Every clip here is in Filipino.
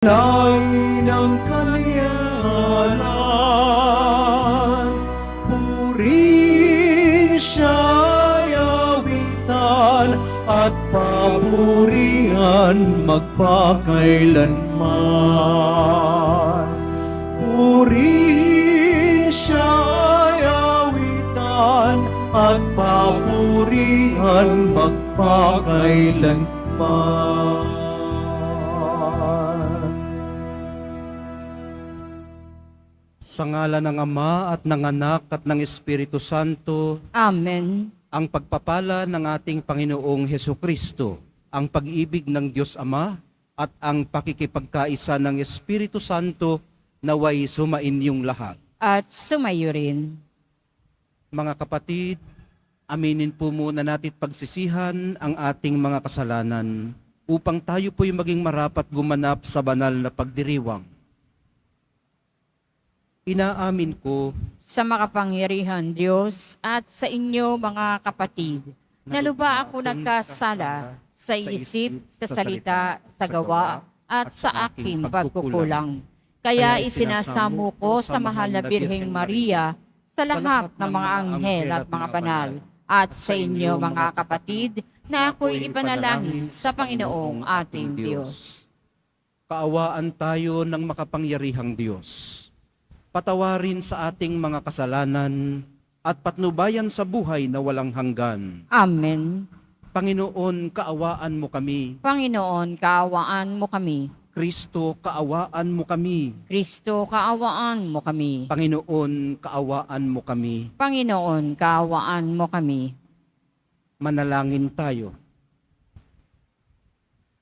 Lain ang kanyalan, purihin siya'y awitan at papurihan magpakailanman. Purihin siya'y awitan at papurihan magpakailanman. Sa ngalan ng Ama at ng Anak at ng Espiritu Santo, Amen. ang pagpapala ng ating Panginoong Hesukristo, ang pag-ibig ng Diyos Ama at ang pakikipagkaisa ng Espiritu Santo naway sumainyong lahat. At sumayo rin. Mga kapatid, aminin po muna natin pagsisihan ang ating mga kasalanan upang tayo po'y maging marapat gumanap sa banal na pagdiriwang. Inaamin ko Sa makapangyarihan Diyos at sa inyo mga kapatid, na luba ako nagkasala sa isip, sa salita, sa gawa, at sa aking pagkukulang. Kaya isinasamo ko sa mahal na Birheng Maria, sa lahat ng mga anghel at mga banal, at sa inyo mga kapatid, na ako'y ipanalangin sa Panginoong ating Diyos. kaawaan tayo ng makapangyarihang Diyos. Patawarin sa ating mga kasalanan at patnubayan sa buhay na walang hanggan. Amen. Panginoon, kaawaan mo kami. Panginoon, kaawaan mo kami. Kristo, kaawaan mo kami. Kristo, kaawaan mo kami. Panginoon, kaawaan mo kami. Panginoon, kaawaan mo kami. Manalangin tayo.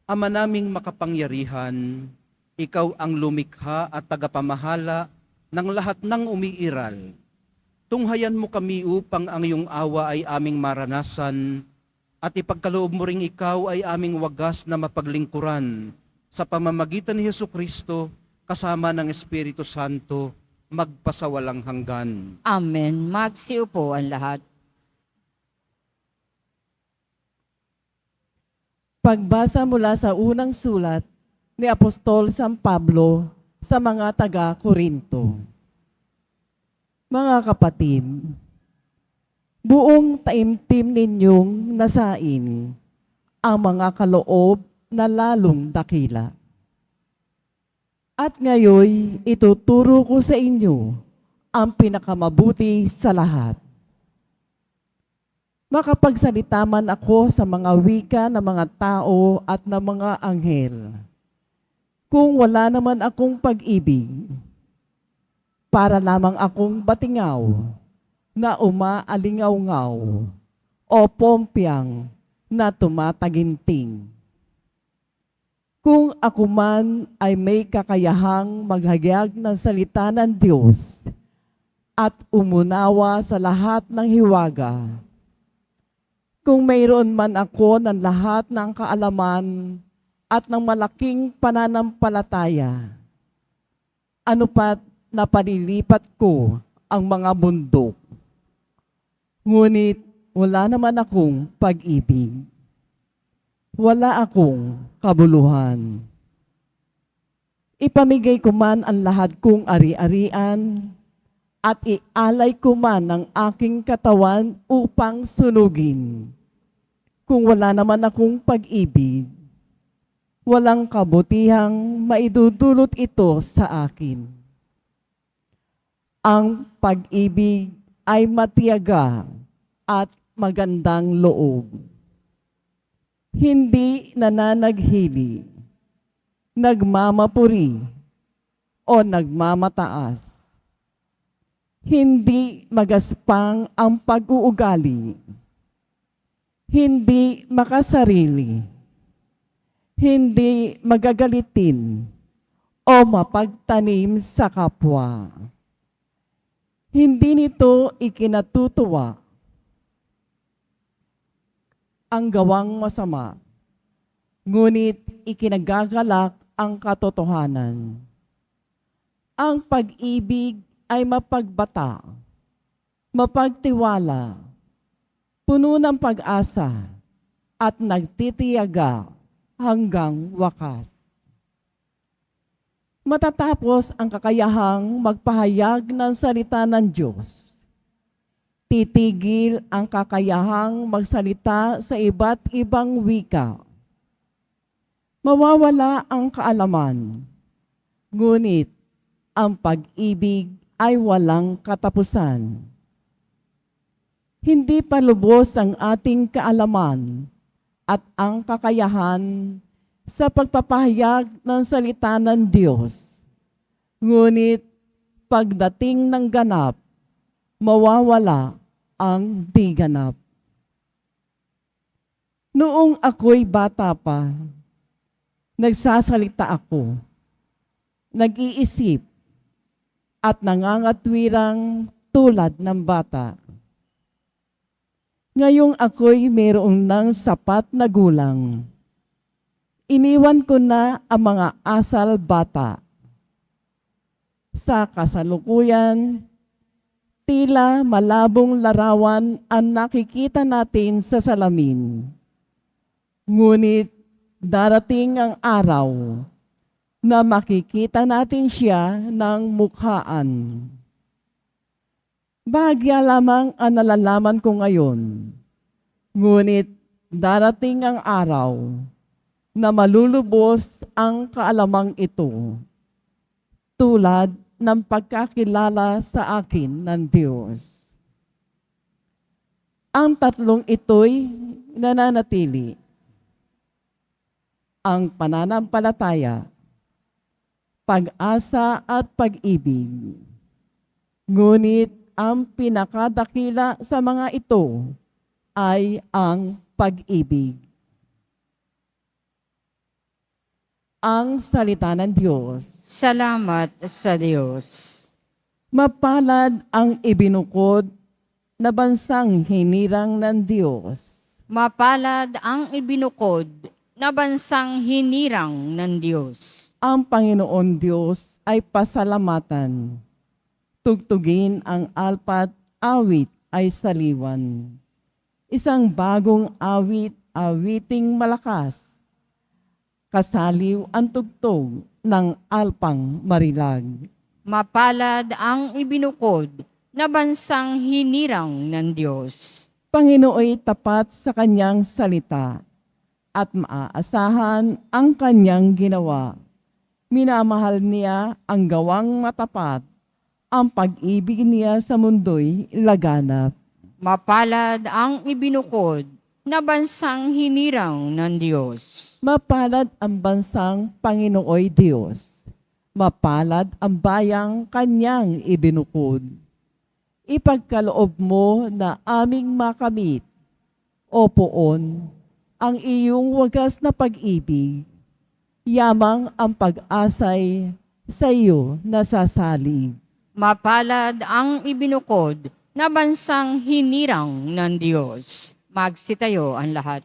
Ama naming makapangyarihan, ikaw ang lumikha at tagapamahala ng lahat ng umiiral. Tunghayan mo kami upang ang iyong awa ay aming maranasan at ipagkaloob mo ring ikaw ay aming wagas na mapaglingkuran sa pamamagitan ni Hesukristo kasama ng Espiritu Santo magpasawalang hanggan. Amen. Magsiupo ang lahat. Pagbasa mula sa unang sulat ni Apostol San Pablo sa mga taga-Korinto. Mga kapatid, buong taimtim ninyong nasain ang mga kaloob na lalong dakila. At ngayoy ituturo ko sa inyo ang pinakamabuti sa lahat. Makapagsalita man ako sa mga wika ng mga tao at ng mga anghel, kung wala naman akong pag-ibig, para lamang akong batingaw na umaalingaw-ngaw o pompyang na tumataginting. Kung ako man ay may kakayahang maghayag ng salita ng Diyos at umunawa sa lahat ng hiwaga, kung mayroon man ako ng lahat ng kaalaman at ng malaking pananampalataya, ano pat napanilipat ko ang mga bundok. Ngunit wala naman akong pag-ibig. Wala akong kabuluhan. Ipamigay ko man ang lahat kong ari-arian at ialay ko man ang aking katawan upang sunugin. Kung wala naman akong pag-ibig, walang kabutihang maidudulot ito sa akin. Ang pag-ibig ay matiyaga at magandang loob. Hindi nananaghili, nagmamapuri, o nagmamataas. Hindi magaspang ang pag-uugali. Hindi makasarili. Hindi magagalitin o mapagtanim sa kapwa. Hindi nito ikinatutuwa ang gawang masama, ngunit ikinagagalak ang katotohanan. Ang pag-ibig ay mapagbata, mapagtiwala, puno ng pag-asa, at nagtitiyaga hanggang wakas. Matatapos ang kakayahang magpahayag ng salita ng Diyos, titigil ang kakayahang magsalita sa iba't ibang wika. Mawawala ang kaalaman, ngunit ang pag-ibig ay walang katapusan. Hindi pa lubos ang ating kaalaman at ang kakayahan sa pagpapahayag ng salita ng Diyos. Ngunit pagdating ng ganap, mawawala ang di ganap. Noong ako'y bata pa, nagsasalita ako, nag-iisip, at nangangatwirang tulad ng bata. Ngayong ako'y mayroong ng sapat na gulang. Iniwan ko na ang mga asal bata. Sa kasalukuyan, tila malabong larawan ang nakikita natin sa salamin. Ngunit darating ang araw na makikita natin siya ng mukhaan. Bahagya lamang ang nalalaman ko ngayon. Ngunit darating ang araw na malulubos ang kaalamang ito, tulad ng pagkakilala sa akin ng Diyos. Ang tatlong ito'y nananatili. Ang pananampalataya, pag-asa at pag-ibig. Ngunit ang pinakadakila sa mga ito ay ang pag-ibig. Ang salita ng Diyos. Salamat sa Diyos. Mapalad ang ibinukod na bansang hinirang ng Diyos. Mapalad ang ibinukod na bansang hinirang ng Diyos. Ang Panginoon Diyos ay pasalamatan. Tugtugin ang alpat, awit ay saliwan. Isang bagong awit, awiting malakas. Kasaliw ang tugtog ng alpang marilag. Mapalad ang ibinukod na bansang hinirang ng Diyos. Panginooy tapat sa kanyang salita at maaasahan ang kanyang ginawa. Minamahal niya ang gawang matapat, ang pag-ibig niya sa mundo'y laganap. Mapalad ang ibinukod na bansang hinirang ng Diyos. Mapalad ang bansang Panginooy Diyos. Mapalad ang bayang kanyang ibinukod. Ipagkaloob mo na aming makamit, o poon, ang iyong wagas na pag-ibig. Yamang ang pag-asay sa iyo nasasalig. Mapalad ang ibinukod na bansang hinirang ng Diyos. Magsitayo ang lahat.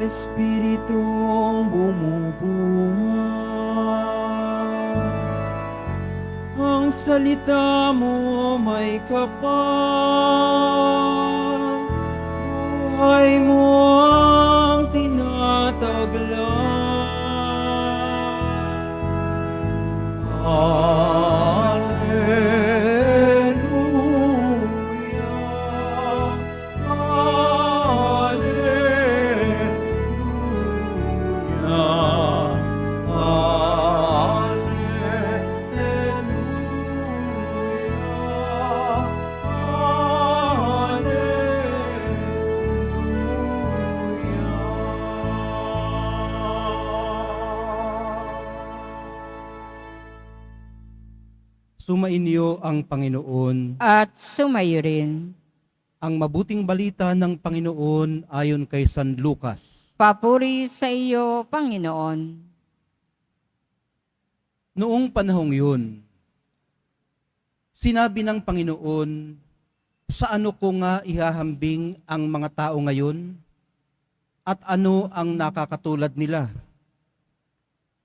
Espiritong bumubuhay, ang salita mo may kapal, buhay mo ang tinataglay. Sumainyo ang Panginoon. At sumayo rin. Ang mabuting balita ng Panginoon ayon kay San Lucas. Papuri sa iyo, Panginoon. Noong panahong yun, sinabi ng Panginoon, sa ano ko nga ihahambing ang mga tao ngayon? At ano ang nakakatulad nila?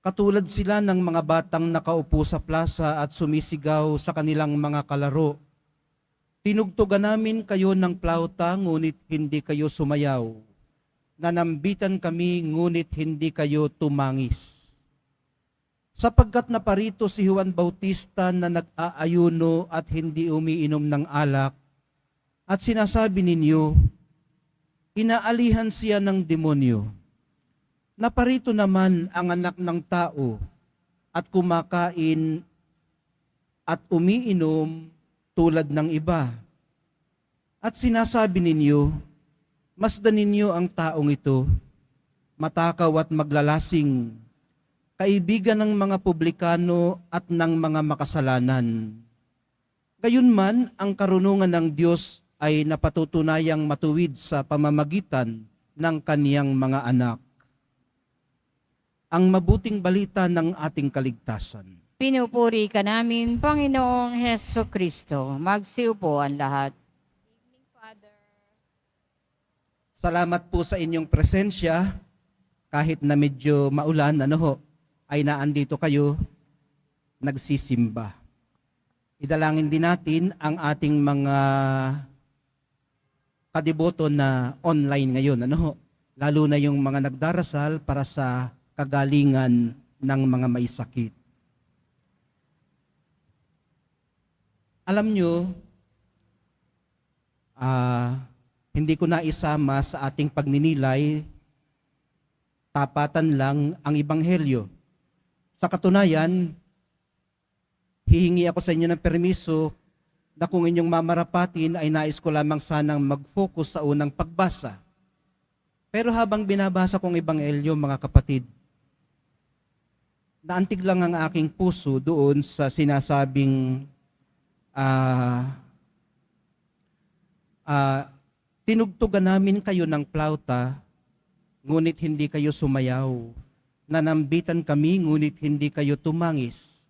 Katulad sila ng mga batang nakaupo sa plaza at sumisigaw sa kanilang mga kalaro. Tinugtugan namin kayo ng plauta, ngunit hindi kayo sumayaw. Nanambitan kami, ngunit hindi kayo tumangis. Sapagkat naparito si Juan Bautista na nag-aayuno at hindi umiinom ng alak, at sinasabi ninyo, inaalihan siya ng demonyo. Naparito naman ang anak ng tao at kumakain at umiinom tulad ng iba. At sinasabi ninyo, masdan ninyo ang taong ito, matakaw at maglalasing, kaibigan ng mga publikano at ng mga makasalanan. Gayunman, ang karunungan ng Diyos ay napatutunayang matuwid sa pamamagitan ng kaniyang mga anak. Ang mabuting balita ng ating kaligtasan. Pinupuri ka namin, Panginoong Heso Kristo. Magsiupo ang lahat. Salamat po sa inyong presensya. Kahit na medyo maulan, ay naandito kayo, nagsisimba. Idalangin din natin ang ating mga kadiboto na online ngayon, lalo na yung mga nagdarasal para sa kagalingan ng mga may sakit. Alam nyo, hindi ko na isama sa ating pagninilay, tapatan lang ang Ebanghelyo. Sa katunayan, hihingi ako sa inyo ng permiso na kung inyong mamarapatin ay nais ko lamang sanang mag-focus sa unang pagbasa. Pero habang binabasa kong Ebanghelyo, mga kapatid, naantig lang ang aking puso doon sa sinasabing tinugtugan namin kayo ng plauta, ngunit hindi kayo sumayaw. Nanambitan kami, ngunit hindi kayo tumangis.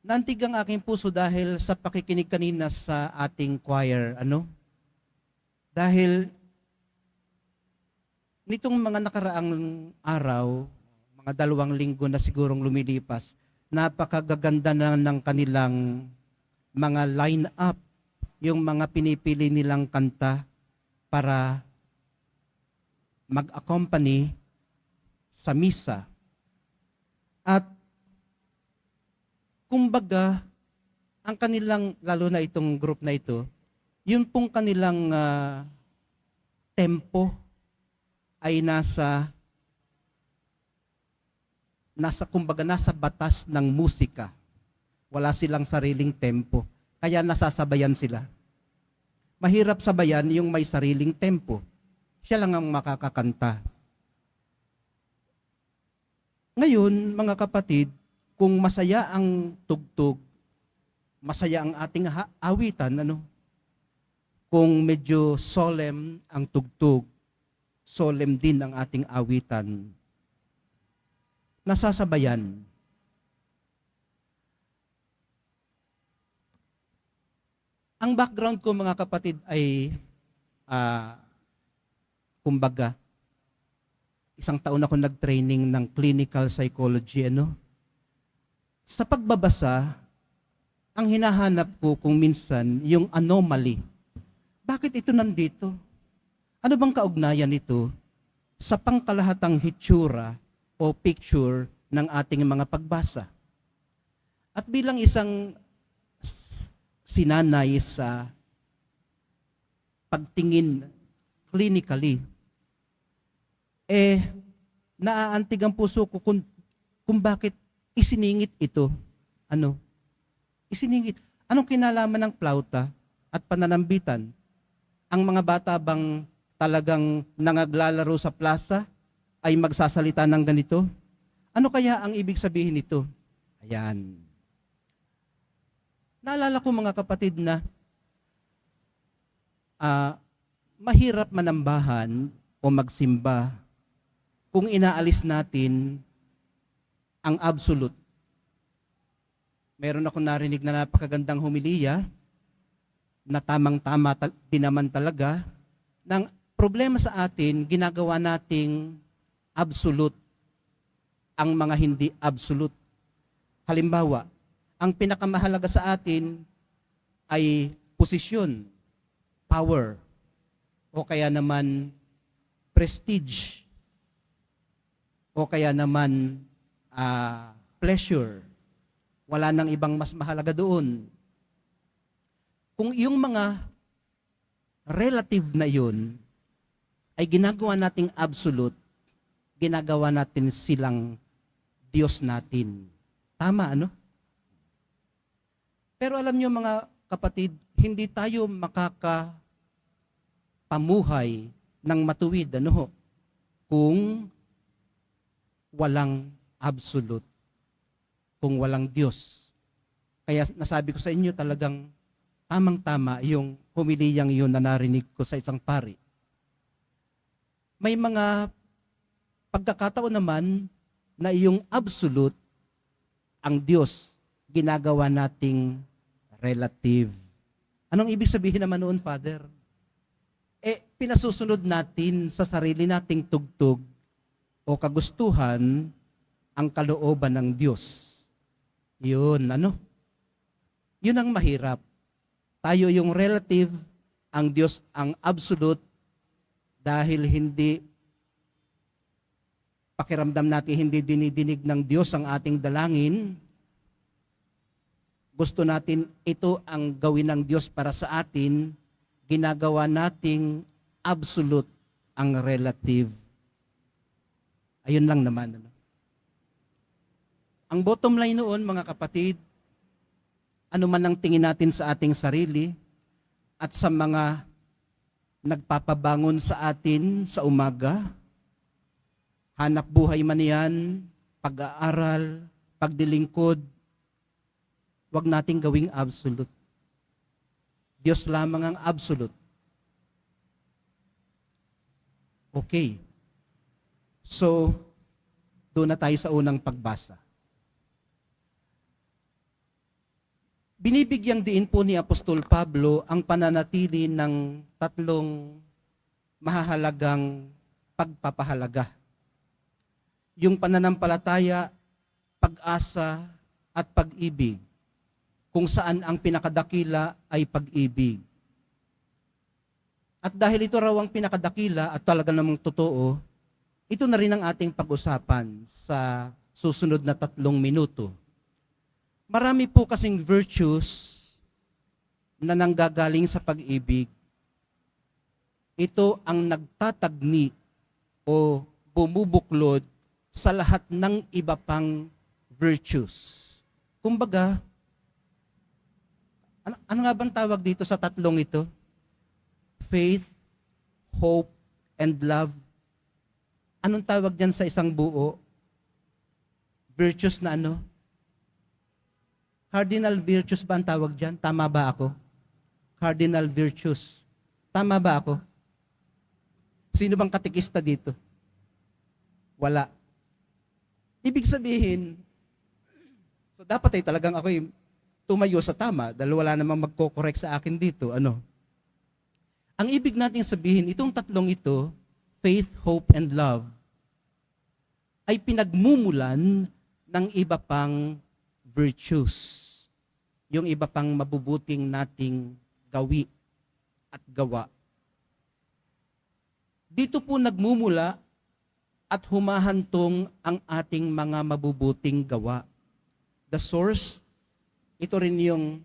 Naantig ang aking puso dahil sa pakikinig kanina sa ating choir, Dahil nitong mga nakaraang araw, mga 2 linggo na sigurong lumilipas, napakagaganda na ng kanilang mga line-up, yung mga pinipili nilang kanta para mag-accompany sa misa. At kumbaga, ang kanilang, lalo na itong group na ito, yun pong kanilang tempo ay nasa batas ng musika. Wala silang sariling tempo. Kaya nasasabayan sila. Mahirap sabayan yung may sariling tempo. Siya lang ang makakakanta. Ngayon, mga kapatid, kung masaya ang tugtog, masaya ang ating awitan, Kung medyo solemn ang tugtog, solemn din ang ating awitan. Nasasabayan. Ang background ko, mga kapatid, ay kumbaga, 1 taon ako nag-training ng clinical psychology, Sa pagbabasa, ang hinahanap ko kung minsan yung anomaly. Bakit ito nandito? Ano bang kaugnayan nito sa pangkalahatang hitsura o picture ng ating mga pagbasa? At bilang isang sinanay sa pagtingin clinically, naaantig ang puso ko kung bakit isiningit ito. Isiningit. Anong kinalaman ng plauta at pananambitan? Ang mga bata bang talagang nangaglalaro sa plaza ay magsasalita ng ganito? Ano kaya ang ibig sabihin nito? Ayan. Naalala ko, mga kapatid, na mahirap manambahan o magsimba kung inaalis natin ang absolute. Meron ako narinig na napakagandang homilya na tamang-tama din naman talaga. Ng problema sa atin, ginagawa nating absolute ang mga hindi absolute. Halimbawa, ang pinakamahalaga sa atin ay posisyon, power, o kaya naman prestige, o kaya naman pleasure. Wala nang ibang mas mahalaga doon. Kung yung mga relative na yun ay ginagawa nating absolute, ginagawa natin silang Diyos natin. Tama, ano? Pero alam niyo mga kapatid, hindi tayo makakapamuhay ng matuwid, ano, kung walang absolute, kung walang Diyos. Kaya nasabi ko sa inyo talagang tamang-tama yung humiliyang yun na narinig ko sa isang pari. May mga pagkakataon naman na yung absolute, ang Diyos, ginagawa nating relative. Anong ibig sabihin naman noon, Father? Pinasusunod natin sa sarili nating tugtog o kagustuhan ang kalooban ng Diyos. Yun, ano? Yun ang mahirap. Tayo yung relative, ang Diyos ang absolute, dahil hindi pakiramdam natin hindi dinidinig ng Diyos ang ating dalangin. Gusto natin ito ang gawin ng Diyos para sa atin, ginagawa nating absolute ang relative. Ayun lang naman. Ang bottom line noon, mga kapatid, ano man ang tingin natin sa ating sarili at sa mga nagpapabangon sa atin sa umaga, hanap buhay man yan, pag-aaral, pagdilingkod, wag nating gawing absolute. Diyos lamang ang absolute. Okay. So, doon na tayo sa unang pagbasa. Binibigyang diin po ni Apostol Pablo ang pananatili ng tatlong mahahalagang pagpapahalaga. Yung pananampalataya, pag-asa, at pag-ibig, kung saan ang pinakadakila ay pag-ibig. At dahil ito raw ang pinakadakila at talaga namang totoo, ito na rin ang ating pag-usapan sa susunod na 3 minuto. Marami po kasing virtues na nanggagaling sa pag-ibig. Ito ang nagtatagni o bumubuklod sa lahat ng iba pang virtues. Kumbaga, ano nga bang tawag dito sa tatlong ito? Faith, hope, and love. Anong tawag dyan sa isang buo? Virtues na ano? Cardinal virtues ba ang tawag dyan? Tama ba ako? Cardinal virtues. Tama ba ako? Sino bang katikista dito? Wala. Ibig sabihin, so dapat ay talagang ako yung tumayo sa tama dahil wala namang magko-correct sa akin dito. Ano? Ang ibig nating sabihin, itong tatlong ito, faith, hope, and love, ay pinagmumulan ng iba pang virtues. Yung iba pang mabubuting nating gawi at gawa. Dito po nagmumula at humahantong ang ating mga mabubuting gawa. The source, ito rin yung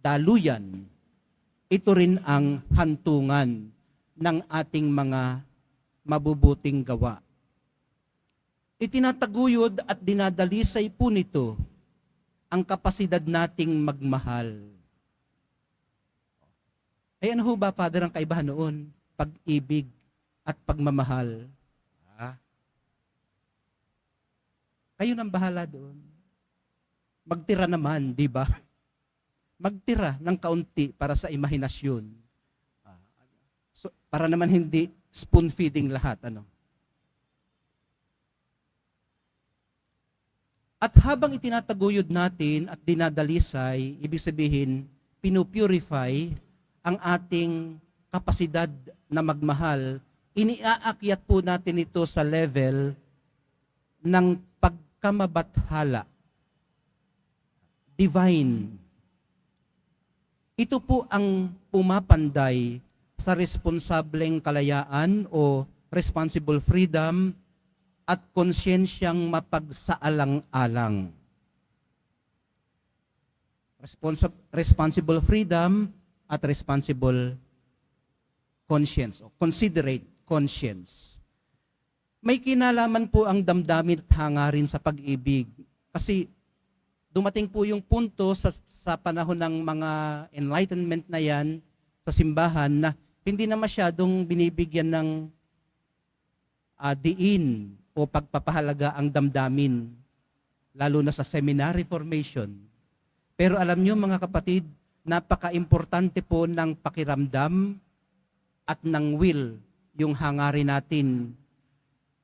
daluyan. Ito rin ang hantungan ng ating mga mabubuting gawa. Itinataguyod at dinadalisay po nito ang kapasidad nating magmahal. Ay ano ho ba, Father, ang kaibahan noon? Pag-ibig at pagmamahal. Kayo nang bahala doon. Magtira naman, di ba? Magtira ng kaunti para sa imahinasyon. So, para naman hindi spoon feeding lahat, ano. At habang itinataguyod natin at dinadalisay, ibig sabihin, pinupurify ang ating kapasidad na magmahal, iniaakyat po natin ito sa level ng pagkamabathala. Divine. Ito po ang pumapanday sa responsableng kalayaan o responsible freedom at konsyensyang mapagsaalang-alang. Responsible freedom at responsible conscience o considerate conscience. May kinalaman po ang damdamin at hangarin sa pag-ibig kasi dumating po yung punto sa panahon ng mga enlightenment na yan sa simbahan na hindi na masyadong binibigyan ng diin o pagpapahalaga ang damdamin, lalo na sa seminary formation. Pero alam nyo mga kapatid, napaka-importante po ng pakiramdam at ng will, yung hangarin natin.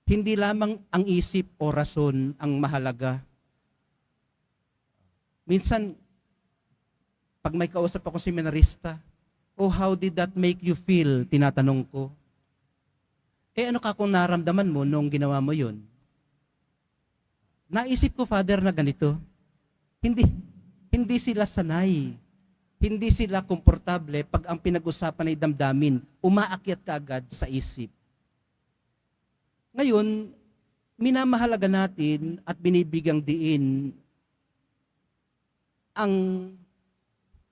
Hindi lamang ang isip o rason ang mahalaga. Minsan, pag may kausap ako seminarista, oh, how did that make you feel? Tinatanong ko. Ano ka kung naramdaman mo nung ginawa mo yun? Naisip ko, Father, na ganito. Hindi sila sanay. Hindi sila komportable pag ang pinag-usapan ay damdamin. Umaakyat ka agad sa isip. Ngayon, minamahalaga natin at binibigyang diin ang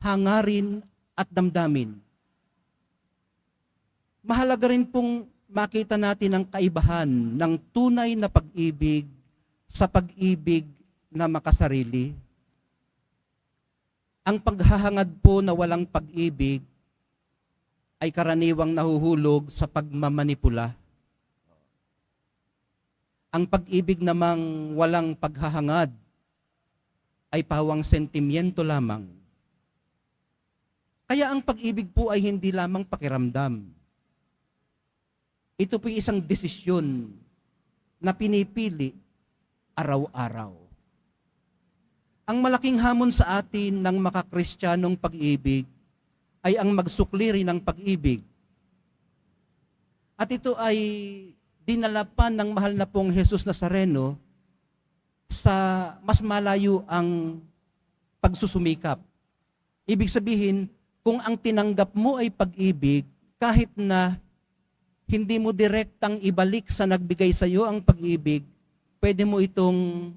hangarin at damdamin. Mahalaga rin pong makita natin ang kaibahan ng tunay na pag-ibig sa pag-ibig na makasarili. Ang paghahangad po na walang pag-ibig ay karaniwang nahuhulog sa pagmamanipula. Ang pag-ibig namang walang paghahangad ay pawang sentimiento lamang. Kaya ang pag-ibig po ay hindi lamang pakiramdam. Ito po yung isang desisyon na pinipili araw-araw. Ang malaking hamon sa atin ng makakristyanong pag-ibig ay ang magsukli rin ng pag-ibig. At ito ay dinala pa ng mahal na pong Jesus Nazareno sa mas malayo ang pagsusumikap. Ibig sabihin, kung ang tinanggap mo ay pag-ibig, kahit na hindi mo direktang ibalik sa nagbigay sa iyo ang pag-ibig, pwede mo itong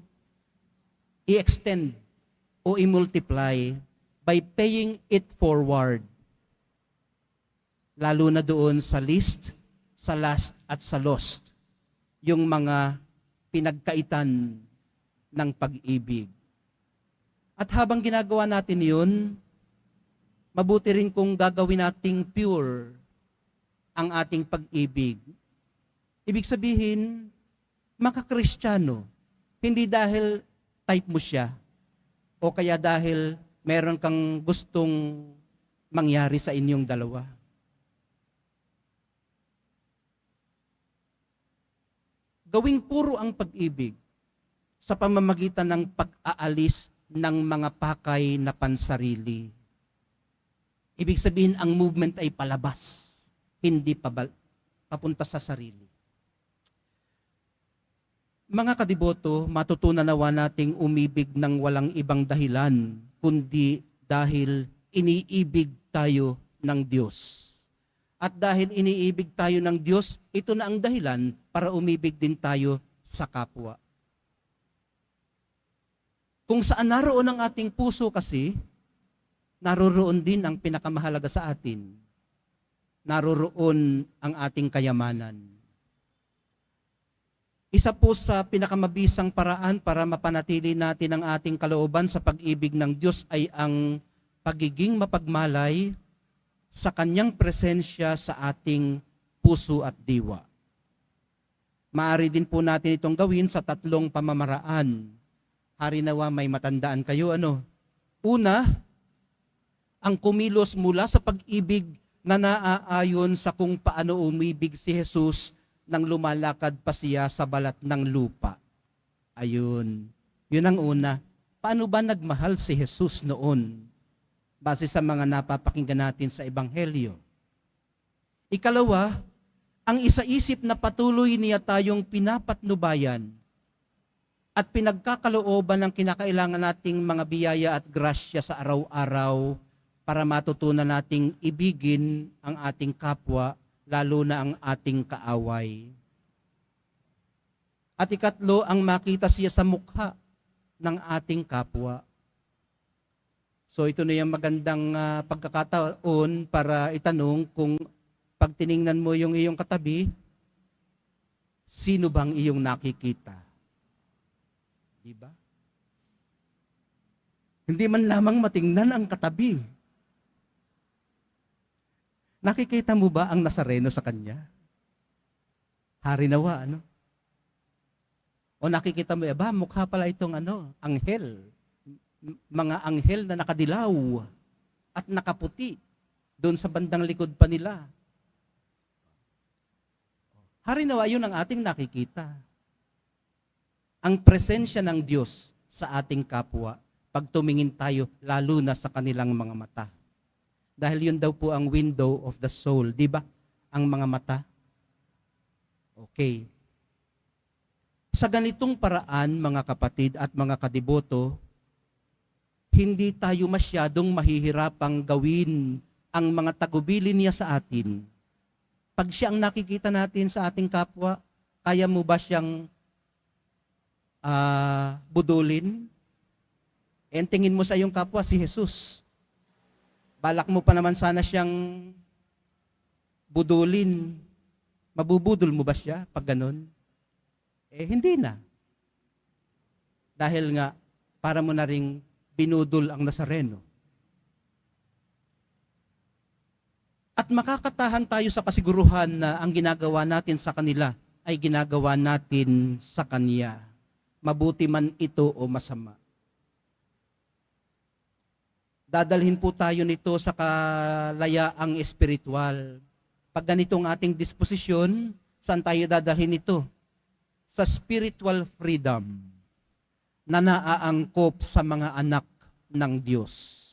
i-extend o i-multiply by paying it forward. Lalo na doon sa least, sa last at sa lost, yung mga pinagkaitan ng pag-ibig. At habang ginagawa natin yun, mabuti rin kung gagawin nating pure ang ating pag-ibig. Ibig sabihin, makakristyano, hindi dahil type mo siya, o kaya dahil meron kang gustong mangyari sa inyong dalawa. Gawing puro ang pag-ibig sa pamamagitan ng pag-aalis ng mga pakay na pansarili. Ibig sabihin, ang movement ay palabas, hindi papunta sa sarili. Mga kadiboto, matutunan nawa nating umibig ng walang ibang dahilan, kundi dahil iniibig tayo ng Diyos. At dahil iniibig tayo ng Diyos, ito na ang dahilan para umibig din tayo sa kapwa. Kung saan naroon ang ating puso kasi, naroroon din ang pinakamahalaga sa atin. Naroroon ang ating kayamanan. Isa po sa pinakamabisang paraan para mapanatili natin ang ating kalooban sa pag-ibig ng Diyos ay ang pagiging mapagmalay sa Kanyang presensya sa ating puso at diwa. Maaari din po natin itong gawin sa tatlong pamamaraan. Hari nawa may matandaan kayo, Una, ang kumilos mula sa pag-ibig na naaayon sa kung paano umibig si Jesus nang lumalakad pa siya sa balat ng lupa. Ayun. Yun ang una. Paano ba nagmahal si Jesus noon? Base sa mga napapakinggan natin sa Ebanghelyo. Ikalawa, ang isa-isip na patuloy niya tayong pinapatnubayan at pinagkakalooban ng kinakailangan nating mga biyaya at grasya sa araw-araw para matutunan nating ibigin ang ating kapwa, lalo na ang ating kaaway. At ikatlo, ang makita siya sa mukha ng ating kapwa. So ito na yung magandang pagkakataon para itanong kung pag tiningnan mo yung iyong katabi, sino bang iyong nakikita? Diba? Hindi man lamang matingnan ang katabi. Nakikita mo ba ang Nazareno sa kanya? Hari nawa, ano? O nakikita mo, mukha pala itong anghel. Mga anghel na nakadilaw at nakaputi doon sa bandang likod pa nila. Hari nawa, yun ang ating nakikita. Ang presensya ng Diyos sa ating kapwa pag tumingin tayo lalo na sa kanilang mga mata. Dahil yun daw po ang window of the soul, di ba? Ang mga mata. Okay. Sa ganitong paraan, mga kapatid at mga kadiboto, hindi tayo masyadong mahihirapang gawin ang mga tagubilin niya sa atin. Pag siya ang nakikita natin sa ating kapwa, kaya mo ba siyang budulin? Tingin mo sa iyong kapwa si Jesus. Balak mo pa naman sana siyang budulin. Mabubudol mo ba siya pag ganun? Hindi na. Dahil nga, para mo na ring binudol ang Nazareno. At makakatahan tayo sa kasiguruhan na ang ginagawa natin sa kanila ay ginagawa natin sa Kanya. Mabuti man ito o masama. Dadalhin po tayo nito sa kalayaang espiritual. Pag ganitong ating disposisyon, saan tayo dadalhin ito? Sa spiritual freedom na naaangkop sa mga anak ng Diyos.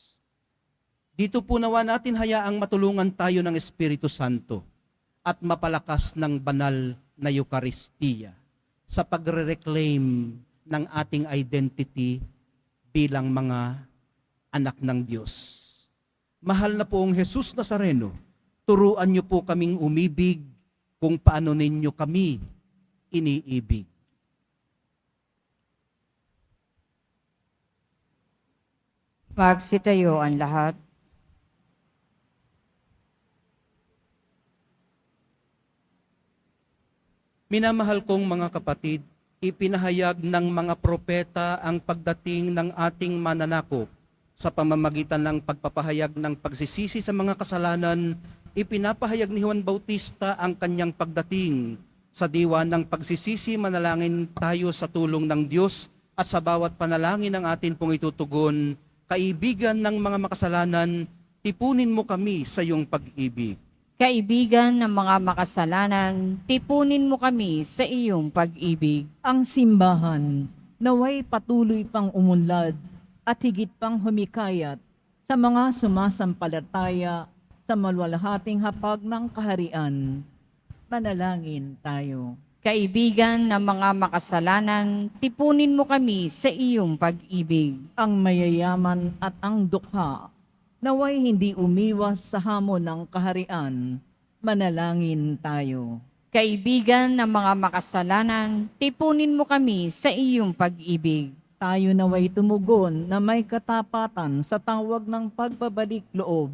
Dito po nawa natin hayaang matulungan tayo ng Espiritu Santo at mapalakas ng banal na Eucharistia sa pagre-reclaim ng ating identity bilang mga anak ng Diyos. Mahal na poong Jesus Nazareno, turuan niyo po kaming umibig kung paano ninyo kami iniibig. Magsitayo ang lahat. Minamahal kong mga kapatid, ipinahayag ng mga propeta ang pagdating ng ating mananakop. Sa pamamagitan ng pagpapahayag ng pagsisisi sa mga kasalanan, ipinapahayag ni Juan Bautista ang kanyang pagdating. Sa diwa ng pagsisisi, manalangin tayo sa tulong ng Diyos at sa bawat panalangin ng atin pong itutugon. Kaibigan ng mga makasalanan, tipunin mo kami sa iyong pag-ibig. Kaibigan ng mga makasalanan, tipunin mo kami sa iyong pag-ibig. Ang simbahan naway patuloy pang umunlad at higit pang humikayat sa mga sumasampalataya sa maluwalhating hapag ng kaharian. Manalangin tayo. Kaibigan ng mga makasalanan, tipunin mo kami sa iyong pag-ibig. Ang mayayaman at ang dukha naway hindi umiwas sa hamon ng kaharian. Manalangin tayo. Kaibigan ng mga makasalanan, tipunin mo kami sa iyong pag-ibig. Tayo naway tumugon na may katapatan sa tawag ng pagpabalik loob.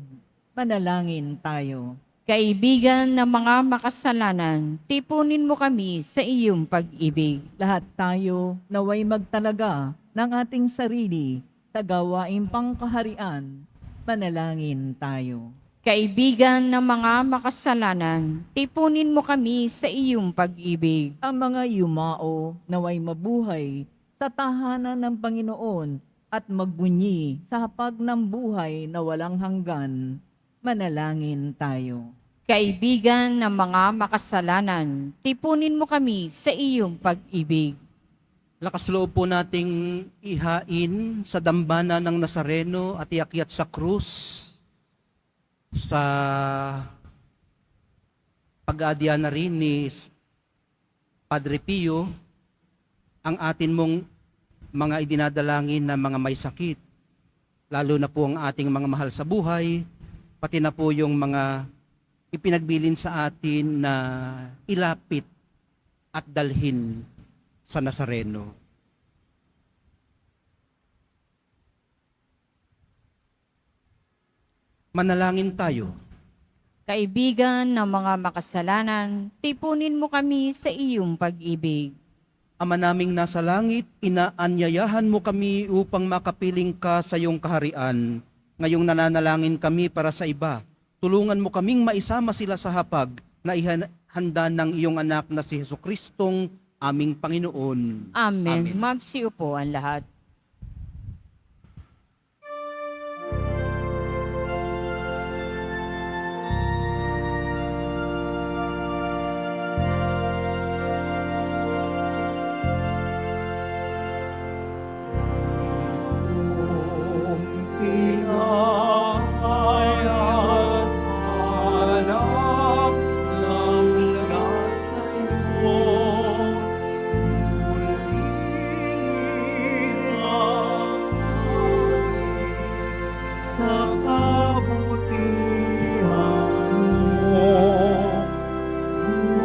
Manalangin tayo. Kaibigan ng mga makasalanan, tipunin mo kami sa iyong pag-ibig. Lahat tayo naway magtalaga ng ating sarili sa gawaing pangkaharian. Manalangin tayo. Kaibigan ng mga makasalanan, tipunin mo kami sa iyong pag-ibig. Ang mga yumao naway mabuhay sa tahanan ng Panginoon at magbunyi sa hapag ng buhay na walang hanggan. Manalangin tayo. Kaibigan ng mga makasalanan, tipunin mo kami sa iyong pag-ibig. Lakas loob po nating ihain sa dambana ng Nazareno at iakyat sa krus sa pag-aadya na rin ni Padre Pio ang atin mong mga idinadalangin na mga may sakit, lalo na po ang ating mga mahal sa buhay, pati na po yung mga ipinagbilin sa atin na ilapit at dalhin sa Nazareno. Manalangin tayo. Kaibigan ng mga makasalanan, tipunin mo kami sa iyong pag-ibig. Ama naming nasa langit, inaanyayahan mo kami upang makapiling ka sa iyong kaharian. Ngayong nananalangin kami para sa iba, tulungan mo kaming maisama sila sa hapag na ihanda ng iyong anak na si Jesucristong aming Panginoon. Amen. Amen. Magsiupo ang lahat. Sa kabutihan mo,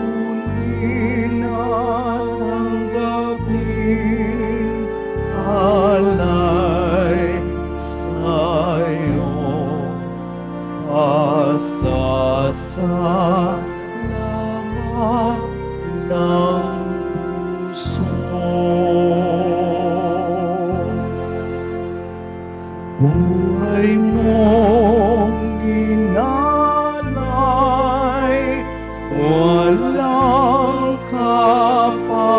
kunin at tanggapin alay sa'yo. Pasasalamat ng puso. Buhay mong ginalay, walang kapantay.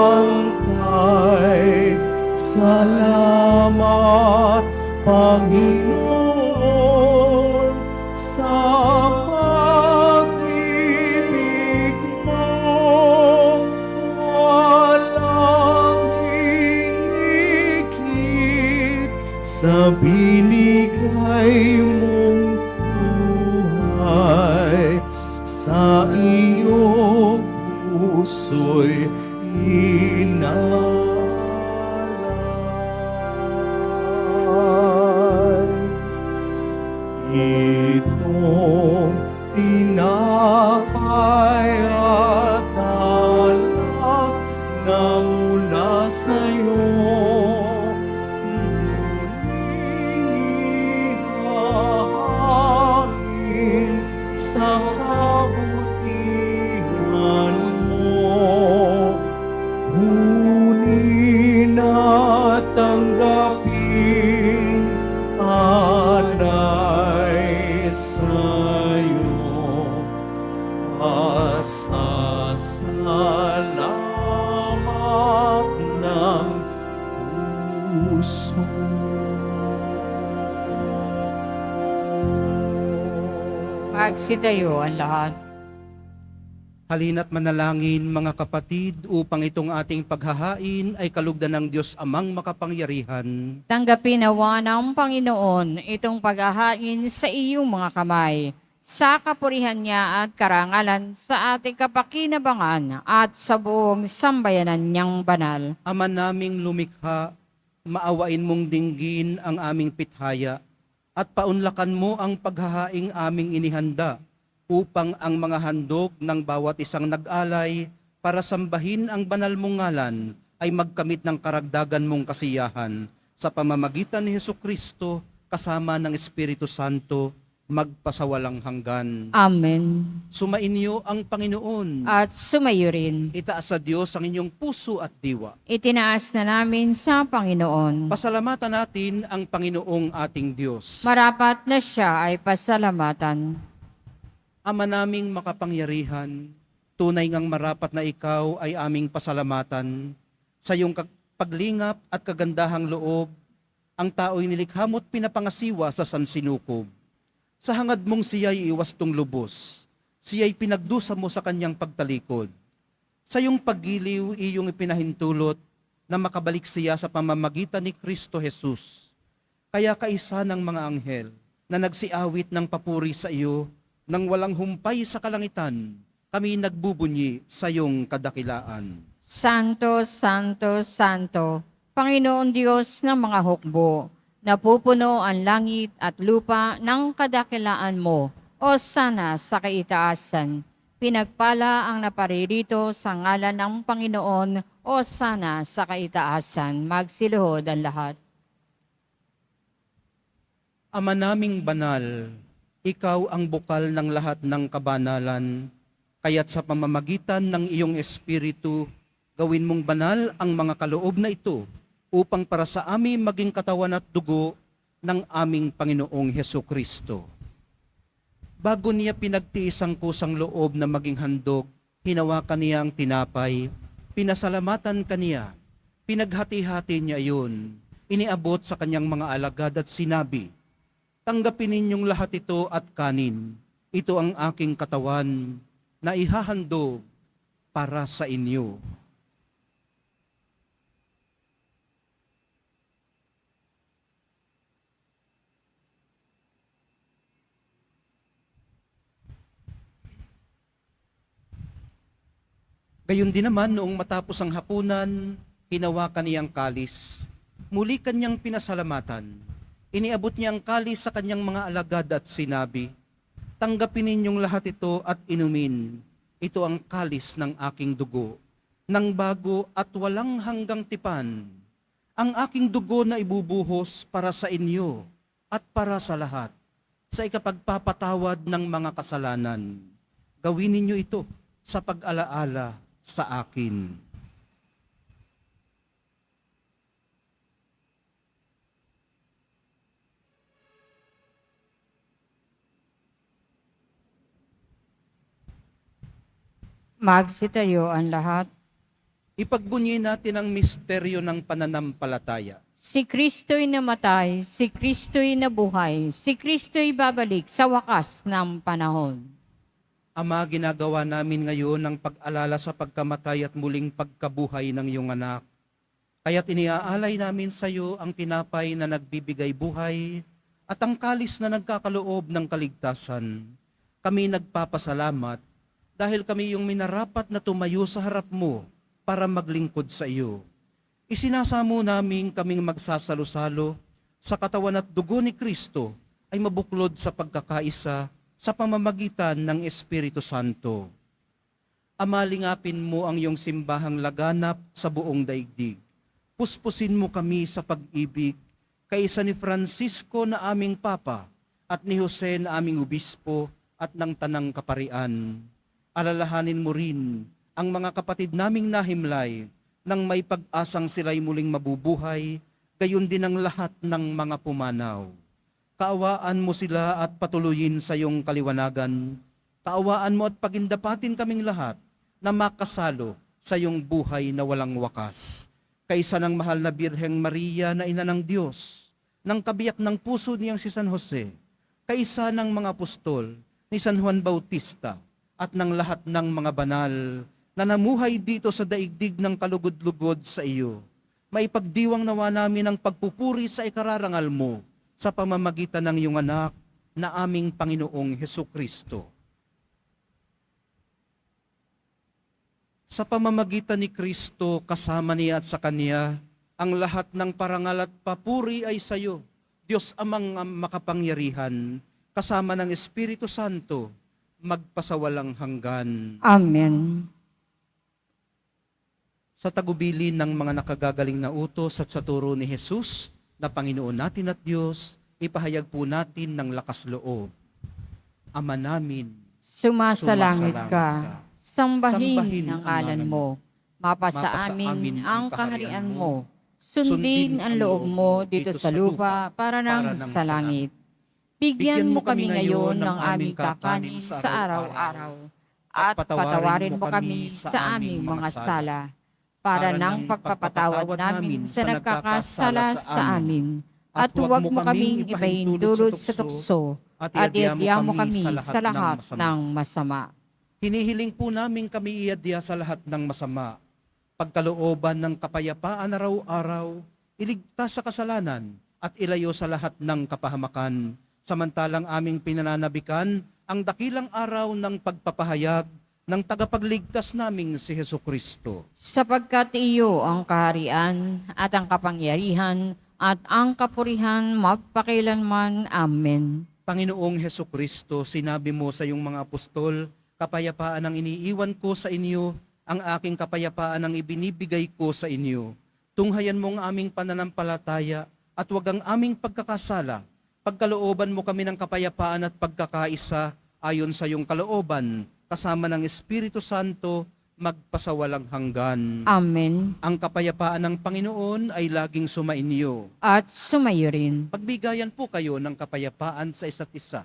Salamat, Panginoon, sa pag-ibig mo. Walang higit sa binigay mong buhay, sa iyong puso'y inalay. Itong tinapay at alak na mula sa'yo, muling sa kabutihan mo, kunin at tanggapin alay sa'yo. Pasasalamat ng puso. Magsitayo ang lahat. Halina't manalangin mga kapatid upang itong ating paghahain ay kalugdan ng Diyos Amang makapangyarihan. Tanggapin nawa ng Panginoon itong paghahain sa iyong mga kamay, sa kapurihan niya at karangalan sa ating kapakinabangan at sa buong sambayanan niyang banal. Ama naming lumikha, maawain mong dinggin ang aming pithaya at paunlakan mo ang paghahaing aming inihanda upang ang mga handog ng bawat isang nag-alay para sambahin ang banal mong ngalan ay magkamit ng karagdagan mong kasiyahan sa pamamagitan ni Jesucristo kasama ng Espiritu Santo magpasawalang hanggan. Amen. Sumainyo ang Panginoon. At sumayo rin. Itaas sa Diyos ang inyong puso at diwa. Itinaas na namin sa Panginoon. Pasalamatan natin ang Panginoong ating Diyos. Marapat na siya ay pasalamatan. Ama naming makapangyarihan, tunay ngang marapat na ikaw ay aming pasalamatan. Sa iyong paglingap at kagandahang loob, ang tao'y nilikha mo't pinapangasiwa sa sansinukob. Sa hangad mong siya'y iwastong lubos, siya'y pinagdusa mo sa kanyang pagtalikod. Sa iyong paggiliw, iyong ipinahintulot na makabalik siya sa pamamagitan ni Kristo Jesus. Kaya kaisa ng mga anghel na nagsiawit ng papuri sa iyo nang walang humpay sa kalangitan, kami nagbubunyi sa iyong kadakilaan. Santo, Santo, Santo, Panginoon Diyos ng mga hukbo, napupuno ang langit at lupa ng kadakilaan mo, o sana sa kaitaasan. Pinagpala ang naparirito sa ngalan ng Panginoon, o sana sa kaitaasan. Magsiluhod ang lahat. Ama naming banal, ikaw ang bukal ng lahat ng kabanalan, kaya't sa pamamagitan ng iyong Espiritu, gawin mong banal ang mga kaloob na ito upang para sa amin maging katawan at dugo ng aming Panginoong Hesukristo. Bago niya pinagtiis ang kusang loob na maging handog, hinawakan niya ang tinapay, pinasalamatan kaniya, pinaghati-hati niya iyon, iniabot sa kanyang mga alagad at sinabi, "Tanggapin ninyong lahat ito at kanin. Ito ang aking katawan na ihahandog para sa inyo." Gayon din naman noong matapos ang hapunan, hinawakan niyang kalis. Muli kanyang pinasalamatan. Iniabot niya ang kalis sa kanyang mga alagad at sinabi, "Tanggapin ninyong lahat ito at inumin. Ito ang kalis ng aking dugo, ng bago at walang hanggang tipan. Ang aking dugo na ibubuhos para sa inyo at para sa lahat, sa ikapagpapatawad ng mga kasalanan. Gawin ninyo ito sa pag-alaala sa akin." Magsitayo ang lahat. Ipagbunyi natin ang misteryo ng pananampalataya. Si Kristo'y namatay, si Kristo'y nabuhay, si Kristo'y babalik sa wakas ng panahon. Ama, ginagawa namin ngayon ang pag-alala sa pagkamatay at muling pagkabuhay ng iyong anak. Kaya't iniaalay namin sa iyo ang tinapay na nagbibigay buhay at ang kalis na nagkakaloob ng kaligtasan. Kami nagpapasalamat dahil kami yung minarapat na tumayo sa harap mo para maglingkod sa iyo. Isinasamo namin kaming magsasalo-salo sa katawan at dugo ni Kristo ay mabuklod sa pagkakaisa sa pamamagitan ng Espiritu Santo. Ama, lingapin mo ang iyong simbahang laganap sa buong daigdig. Puspusin mo kami sa pag-ibig, kaisa ni Francisco na aming Papa at ni Jose na aming Obispo at ng Tanang Kaparian. Alalahanin mo rin ang mga kapatid naming nahimlay nang may pag-asang sila'y muling mabubuhay, gayon din ang lahat ng mga pumanaw. Kaawaan mo sila at patuloyin sa iyong kaliwanagan. Kaawaan mo at pagindapatin kaming lahat na makasalo sa iyong buhay na walang wakas. Kaisa ng mahal na Birheng Maria na ina ng Diyos, ng kabiyak ng puso niyang si San Jose, kaisa ng mga apostol ni San Juan Bautista, at ng lahat ng mga banal na namuhay dito sa daigdig ng kalugod-lugod sa iyo. Maipagdiwang nawa namin ang pagpupuri sa ikararangal mo sa pamamagitan ng iyong anak na aming Panginoong Hesukristo. Sa pamamagitan ni Kristo, kasama niya at sa Kanya, ang lahat ng parangal at papuri ay sa iyo, Diyos Amang makapangyarihan, kasama ng Espiritu Santo, magpasawalang hanggan. Amen. Sa tagubilin ng mga nakagagaling na utos at sa turo ni Jesus, na Panginoon natin at Diyos, ipahayag po natin ng lakas loob. Ama namin, Sumasalangit sumasalangit ka, sambahin Sambahin ang ang ngalan ngalan mo, mapasa amin ang kaharian mo, sundin ang loob mo dito sa lupa para nang sa langit. Bigyan mo kami ngayon ng aming kakanin sa araw-araw, at patawarin mo kami sa aming mga sala, para ng pagpapatawad namin sa nagkakasala sa amin, at huwag mo kaming ipahintulot sa tukso, at iadya mo kami sa lahat ng masama. Hinihiling po namin kami iadya sa lahat ng masama. Pagkalooban ng kapayapaan araw-araw, iligtas sa kasalanan at ilayo sa lahat ng kapahamakan. Samantalang aming pinananabikan ang dakilang araw ng pagpapahayag ng tagapagligtas naming si Hesukristo. Sapagkat iyo ang kaharian at ang kapangyarihan at ang kapurihan magpakilanman. Amen. Panginoong Hesukristo, sinabi mo sa iyong mga apostol, kapayapaan ang iniiwan ko sa inyo, ang aking kapayapaan ang ibinibigay ko sa inyo. Tunghayan mo ang aming pananampalataya at huwag ang aming pagkakasala. Pagkalooban mo kami ng kapayapaan at pagkakaisa ayon sa iyong kalooban, kasama ng Espiritu Santo, magpasawalang hanggan. Amen. Ang kapayapaan ng Panginoon ay laging sumainyo. At sumayo rin. Pagbigayan po kayo ng kapayapaan sa isa't isa.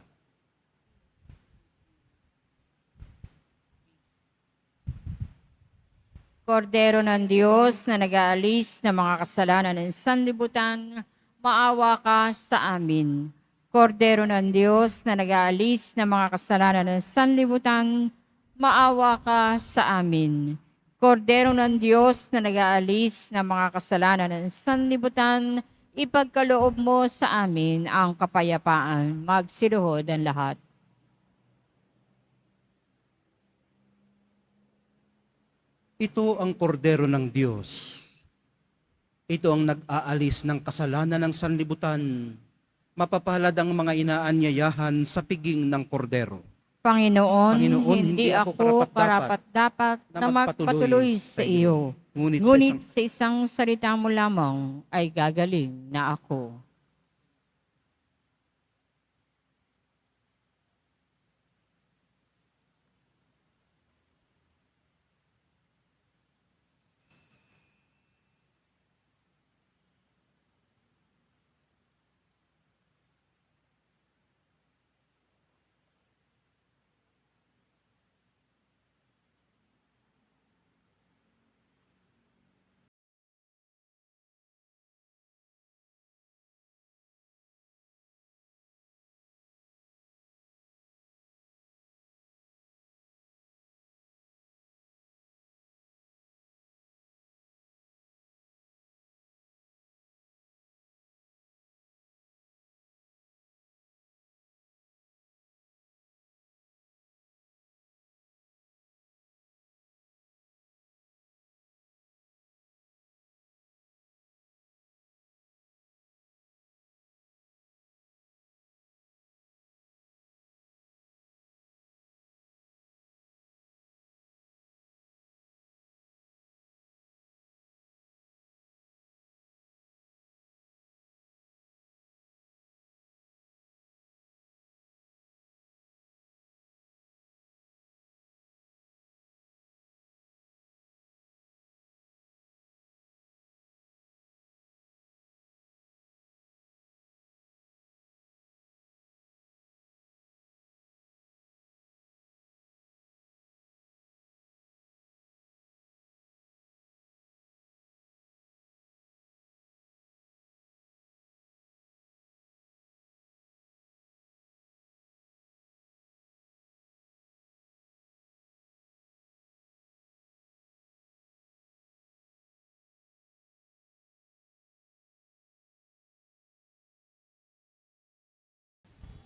Kordero ng Diyos na nag-aalis ng mga kasalanan ng sanlibutan, maawa ka sa amin. Kordero ng Diyos na nag-aalis ng mga kasalanan ng sanlibutan, maawa ka sa amin. Kordero ng Diyos na nag-aalis ng mga kasalanan ng sanlibutan, ipagkaloob mo sa amin ang kapayapaan. Magsiluhod ang lahat. Ito ang kordero ng Diyos. Ito ang nag-aalis ng kasalanan ng sanlibutan. Mapapalad ang mga inaanyayahan sa piging ng kordero. Panginoon, Panginoon, hindi ako karapat-dapat na magpatuloy sa iyo. Ngunit sa isang salita mo lamang ay gagaling na ako.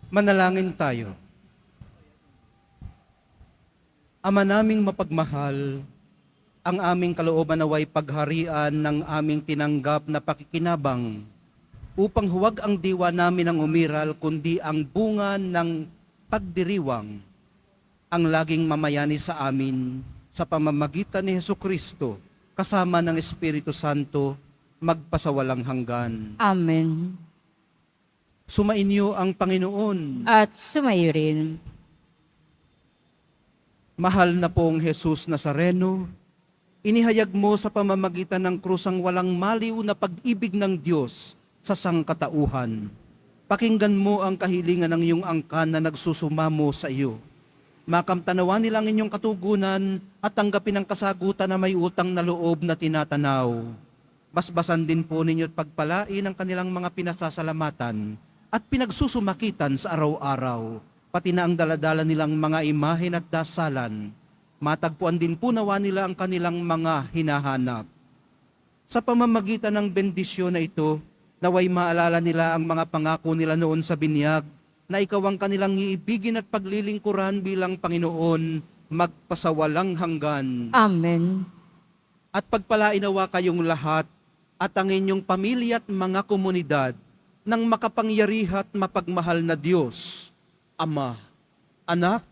Manalangin tayo. Ama naming mapagmahal, ang aming kalooban naway pagharian ng aming tinanggap na pakikinabang upang huwag ang diwa namin ang umiral kundi ang bunga ng pagdiriwang ang laging mamayani sa amin sa pamamagitan ni Hesukristo kasama ng Espiritu Santo magpasawalang hanggan. Amen. Sumainyo ang Panginoon. At sumayo rin. Mahal na pong Jesus Nazareno, inihayag mo sa pamamagitan ng krus ang walang maliw na pag-ibig ng Diyos sa sangkatauhan. Pakinggan mo ang kahilingan ng iyong angkan na nagsusumamo sa iyo. Makamtanawa nilang inyong katugunan at tanggapin ang kasagutan na may utang na loob na tinatanaw. Basbasan din po ninyo at pagpalain ang kanilang mga pinasasalamatan at pinagsusumakitan sa araw-araw, pati na ang daladala nilang mga imahen at dasalan. Matagpuan din po nawa nila ang kanilang mga hinahanap. Sa pamamagitan ng bendisyon na ito, naway maalala nila ang mga pangako nila noon sa binyag, na ikaw ang kanilang iibigin at paglilingkuran bilang Panginoon, magpasawalang hanggan. Amen. At pagpalainawa kayong lahat at ang inyong pamilya at mga komunidad ng makapangyarihan at mapagmahal na Diyos, Ama, Anak,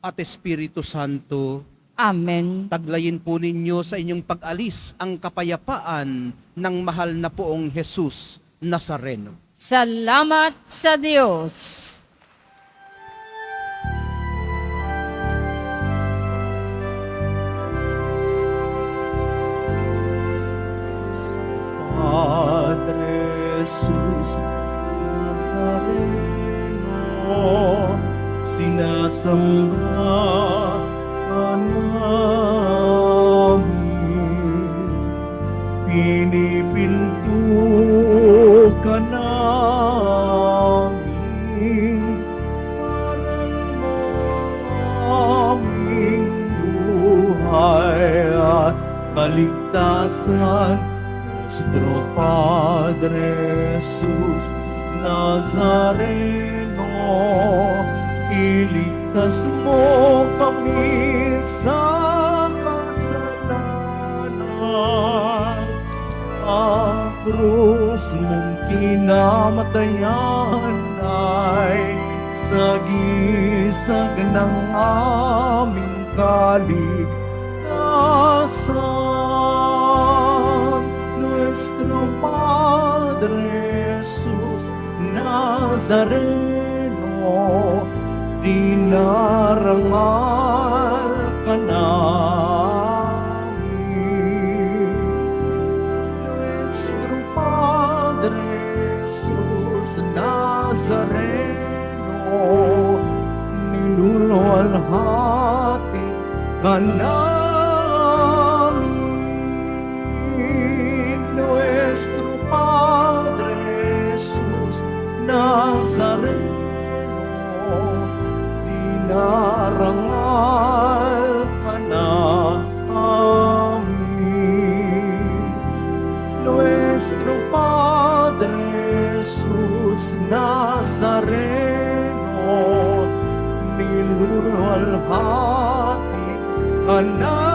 at Espiritu Santo. Amen. Taglayin po ninyo sa inyong pag-alis ang kapayapaan ng mahal na poong Jesus Nazareno. Salamat sa Diyos. Padre Jesus Nazareno, sinasamba ka namin, pinipinto ka namin, parang aming buhay at kaligtasan. Nuestro Padre Jesus Nazareno, iligtas mo kami sa kasalanan. Ang krus mong kinamatayan ay sagisag ng aming kaligtasan. Nuestro Padre Jesus Nazareno, dinarangal ka namin. Nuestro Padre Jesus Nazareno, niluluwalhati ka namin. Nuestro Padre Jesus Nazareno, dinarangal ka namin. Nuestro Padre Jesus Nazareno, niluluwalhati ka namin.